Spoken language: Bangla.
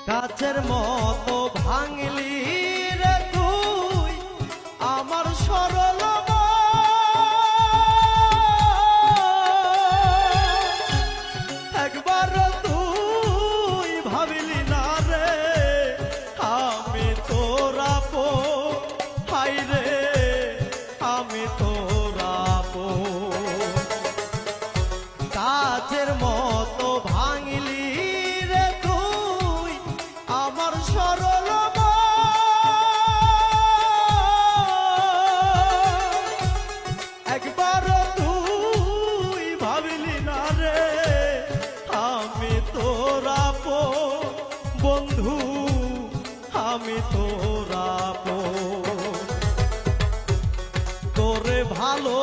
কাছের মতো ভাঙলি রে তুই আমার সরল একবার তুই ভাবিলি না রে আমি তোরা পো হাই রে আমি তোরা পো কাছের মতো ভাঙলি রে তুই আমার সরল একবার তুই ভাবিলি না রে আমি তোরা পো বন্ধু আমি তোরা পো তোরে ভালো